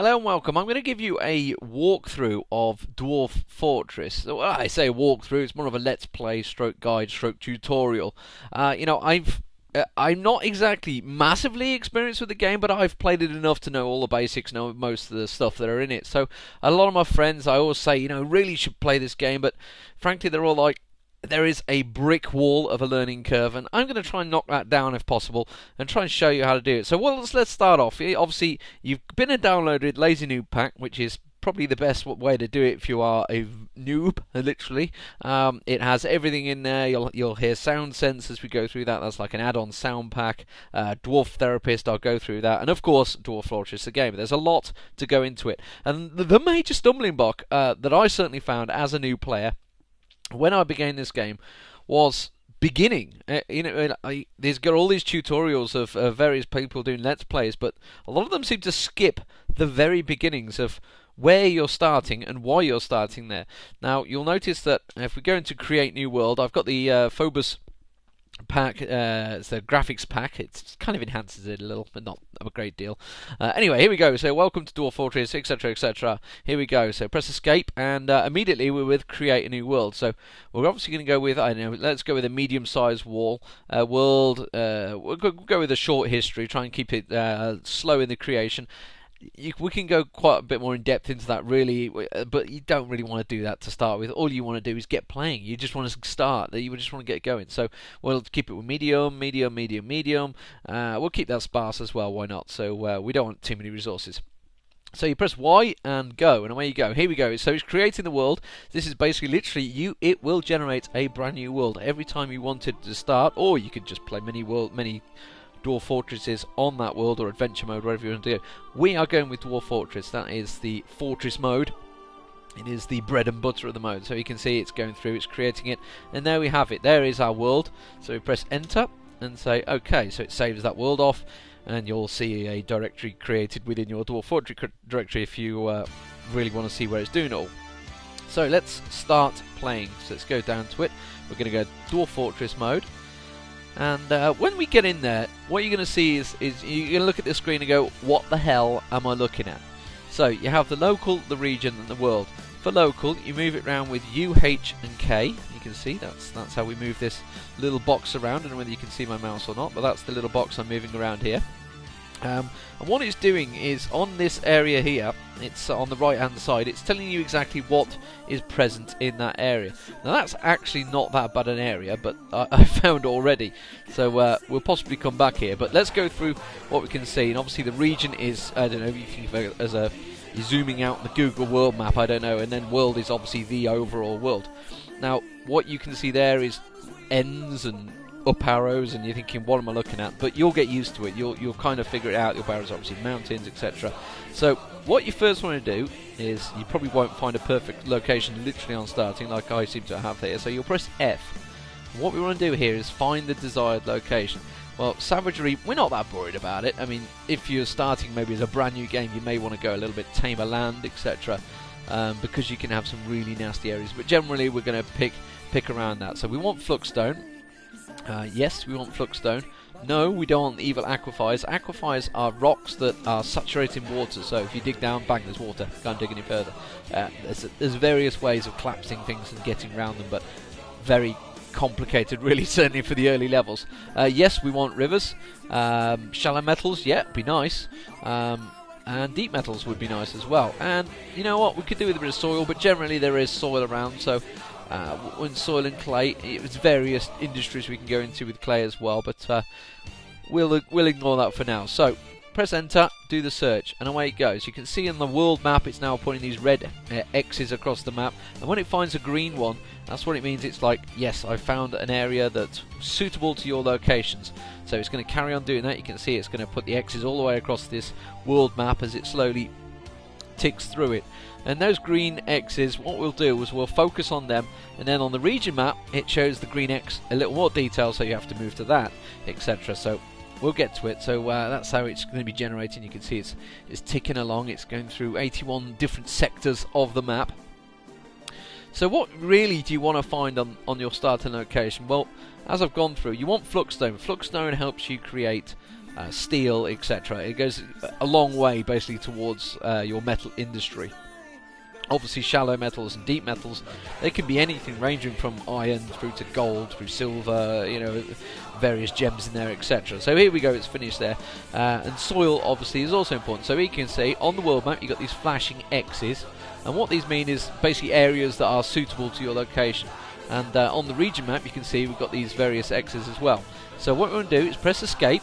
Hello and welcome. I'm going to give you a walkthrough of Dwarf Fortress. Well, I say walkthrough, it's more of a let's play, stroke guide, stroke tutorial. I'm not exactly massively experienced with the game, but I've played it enough to know all the basics, know most of the stuff that are in it. So a lot of my friends, I always say, really should play this game, but frankly, they're all like, there is a brick wall of a learning curve, and I'm going to try and knock that down if possible and try and show you how to do it. So let's start off. Obviously, you've been and downloaded Lazy Noob Pack, which is probably the best way to do it if you are a noob, literally. It has everything in there. You'll hear sound sense as we go through that. That's like an add-on sound pack. Dwarf Therapist, I'll go through that. And of course, Dwarf Fortress, the game. There's a lot to go into it. And the major stumbling block that I certainly found as a new player when I began this game was beginning. There's got all these tutorials of various people doing let's plays, but a lot of them seem to skip the very beginnings of where you're starting and why you're starting there. Now you'll notice that if we go into create new world, I've got the Phobos pack. It's a graphics pack. It kind of enhances it a little, but not a great deal. Anyway, here we go. So welcome to Dwarf Fortress, etc, etc. Here we go. So press escape, and immediately we're with create a new world. So we're obviously going to go with, I don't know, let's go with a medium-sized world. We'll go with a short history. Try and keep it slow in the creation. We can go quite a bit more in depth into that, really, but you don't really want to do that to start with. All you want to do is get playing. You just want to start. You just want to get going. So we'll keep it with medium, medium, medium, medium. We'll keep that sparse as well. Why not? So we don't want too many resources. So you press Y and go, and away you go. Here we go. So it's creating the world. This is basically literally it will generate a brand new world every time you wanted to start, or you could just play many Dwarf Fortresses on that world, or adventure mode, whatever you want to do. We are going with Dwarf Fortress. That is the fortress mode. It is the bread and butter of the mode. So you can see it's going through, it's creating it, and there we have it. There is our world. So we press enter and say OK. So it saves that world off, and you'll see a directory created within your Dwarf Fortress directory if you really want to see where it's doing it all. So let's start playing. So let's go down to it. We're going to go Dwarf Fortress mode. And when we get in there, what you're going to see is you're going to look at the screen and go, what the hell am I looking at? So you have the local, the region, and the world. For local, you move it around with U, H, and K. You can see that's how we move this little box around. I don't know whether you can see my mouse or not, but that's the little box I'm moving around here. And what it's doing is on this area here, it's on the right hand side, it's telling you exactly what is present in that area. Now that's actually not that bad an area, but I found already, so we'll possibly come back here, but let's go through what we can see. And obviously the region is, I don't know, you can as a you're zooming out the Google world map, I don't know, and then world is obviously the overall world. Now what you can see there is ends and up arrows, and you're thinking, what am I looking at? But you'll get used to it. You'll kind of figure it out. Your arrows are obviously mountains, etc. So what you first want to do is, you probably won't find a perfect location literally on starting like I seem to have here, so you'll press F. What we want to do here is find the desired location. Well, savagery, we're not that worried about it. I mean, if you're starting maybe as a brand new game, you may want to go a little bit tamer land, etc. Because you can have some really nasty areas, but generally we're going to pick around that. So we want Fluxstone. Yes, we want Fluxstone. No, we don't want evil aquifers. Aquifers are rocks that are saturated in water, so if you dig down, bang, there's water. Can't dig any further. There's various ways of collapsing things and getting around them, but very complicated, really, certainly for the early levels. Yes, we want rivers. Shallow metals, yeah, be nice. And deep metals would be nice as well. And you know what, we could do with a bit of soil, but generally there is soil around, so in soil and clay, it's various industries we can go into with clay as well, but we'll ignore that for now. So press enter, do the search, and away it goes. You can see on the world map it's now putting these red X's across the map, and when it finds a green one, that's what it means. It's like, yes, I found an area that's suitable to your locations. So it's going to carry on doing that. You can see it's going to put the X's all the way across this world map as it slowly ticks through it. And those green X's, what we'll do is we'll focus on them, and then on the region map it shows the green X a little more detail, so you have to move to that, etc. So we'll get to it. So that's how it's going to be generating. You can see it's ticking along. It's going through 81 different sectors of the map. So what really do you want to find on your starting location? Well, as I've gone through, you want Fluxstone. Fluxstone helps you create steel, etc. It goes a long way basically towards your metal industry. Obviously, shallow metals and deep metals, they can be anything ranging from iron through to gold, through silver, various gems in there, etc. So here we go, it's finished there. And soil, obviously, is also important. So you can see on the world map, you've got these flashing X's. And what these mean is basically areas that are suitable to your location. And on the region map, you can see we've got these various X's as well. So what we're going to do is press escape.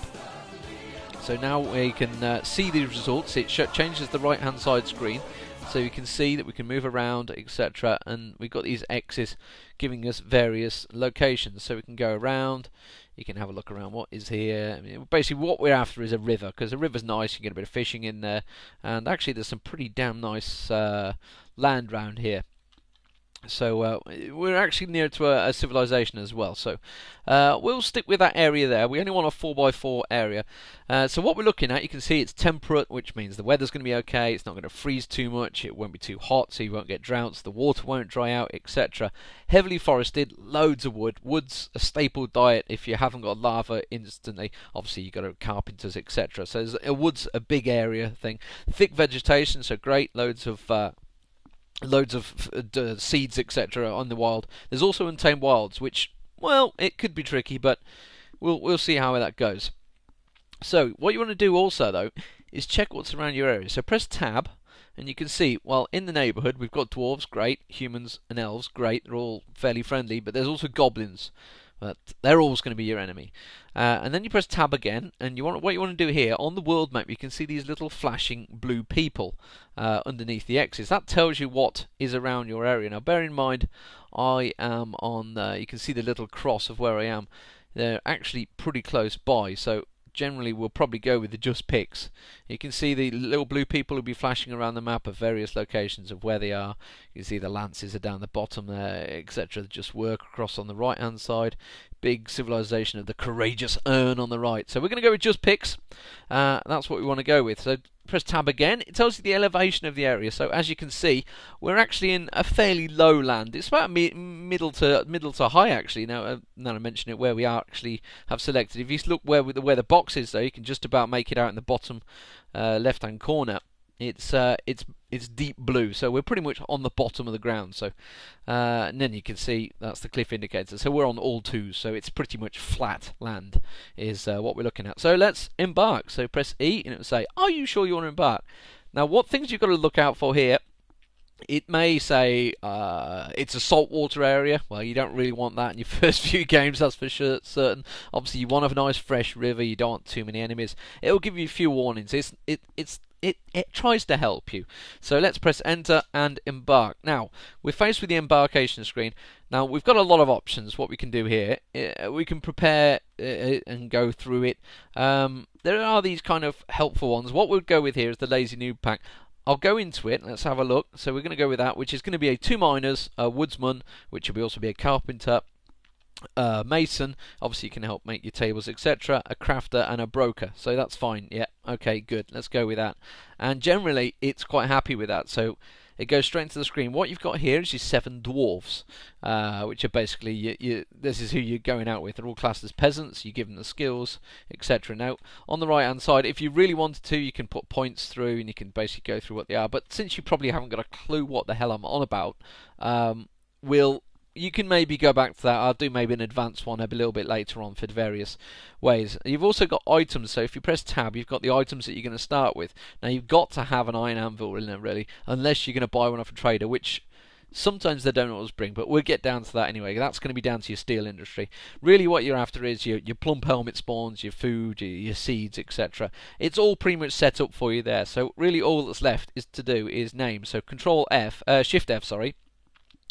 So now we can see these results. It changes the right-hand side screen. So you can see that we can move around, etc. And we've got these X's giving us various locations. So we can go around. You can have a look around what is here. I mean, basically, what we're after is a river, because a river's nice. You get a bit of fishing in there. And actually, there's some pretty damn nice land around here. So we're actually near to a civilization as well. So we'll stick with that area there. We only want a 4x4 area. So what we're looking at, you can see it's temperate, which means the weather's going to be okay. It's not going to freeze too much. It won't be too hot, so you won't get droughts. The water won't dry out, etc. Heavily forested, loads of wood. Wood's a staple diet if you haven't got lava instantly. Obviously, you've got carpenters, etc. So wood's a big area thing. Thick vegetation, so great. Loads of seeds, etc. on the wild. There's also untamed wilds, which, well, it could be tricky, but we'll see how that goes. So what you want to do also, though, is check what's around your area. So press tab, and you can see, well, in the neighbourhood we've got dwarves, great, humans and elves, great, they're all fairly friendly, but there's also goblins. But they're always going to be your enemy. And then you press tab again, and what you want to do here, on the world map, you can see these little flashing blue people underneath the X's. That tells you what is around your area. Now, bear in mind, I am on, you can see the little cross of where I am. They're actually pretty close by, so generally we'll probably go with the just picks. You can see the little blue people will be flashing around the map of various locations of where they are. You can see the lances are down the bottom there, etc. Just work across on the right hand side. Big civilization of the courageous Urn on the right. So we're going to go with just picks. That's what we want to go with. So press tab again. It tells you the elevation of the area. So as you can see, we're actually in a fairly low land. It's about middle to high actually. Now I mention it, where we are actually have selected. If you look where the box is, though, you can just about make it out in the bottom left hand corner. It's deep blue, so we're pretty much on the bottom of the ground. So and then you can see that's the cliff indicator. So we're on all twos, so it's pretty much flat land is what we're looking at. So let's embark. So press E and it will say, are you sure you want to embark? Now what things you've got to look out for here, it may say it's a saltwater area. Well, you don't really want that in your first few games, that's for sure, certain. Obviously you want a nice fresh river, you don't want too many enemies. It'll give you a few warnings. It tries to help you. So let's press enter and embark. Now we're faced with the embarkation screen. Now we've got a lot of options. What we can do here, we can prepare and go through it. There are these kind of helpful ones. What we'll go with here is the lazy noob pack. I'll go into it. Let's have a look. So we're going to go with that, which is going to be a 2 miners, a woodsman, which will also be a carpenter, mason, obviously you can help make your tables, etc., a crafter and a broker. So that's fine. Yeah, okay, good, let's go with that. And generally it's quite happy with that, so it goes straight into the screen. What you've got here is your 7 dwarves, which are basically this is who you're going out with. They're all classed as peasants. You give them the skills, etc. Now on the right hand side, if you really wanted to, you can put points through and you can basically go through what they are, but since you probably haven't got a clue what the hell I'm on about, you can maybe go back to that. I'll do maybe an advanced one a little bit later on for the various ways. You've also got items, so if you press tab, you've got the items that you're going to start with. Now you've got to have an iron anvil in it, really, unless you're going to buy one off a trader, which sometimes they don't always bring, but we'll get down to that anyway. That's going to be down to your steel industry. Really what you're after is your plump helmet spawns, your food, your seeds, etc. It's all pretty much set up for you there, so really all that's left is to do is name. So Control F, Shift F, sorry.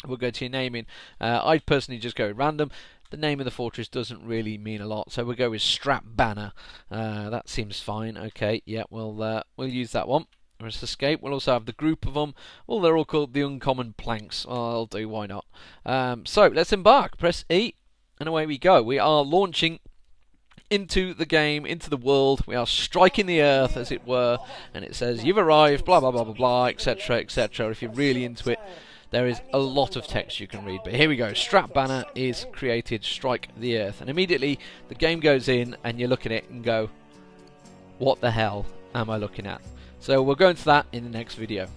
We'll go to your naming. I personally just go random. The name of the fortress doesn't really mean a lot, so we'll go with Strap Banner. That seems fine. Okay, yeah, we'll use that one. Press escape. We'll also have the group of them. Well, they're all called the Uncommon Planks. I'll do. Why not? So let's embark. Press E, and away we go. We are launching into the game, into the world. We are striking the earth, as it were, and it says you've arrived. Blah blah blah blah blah, etc. etc. If you're really into it, there is a lot of text you can read, but here we go. Strap Banner is created, strike the earth, and immediately the game goes in and you look at it and go, what the hell am I looking at? So we'll go into that in the next video.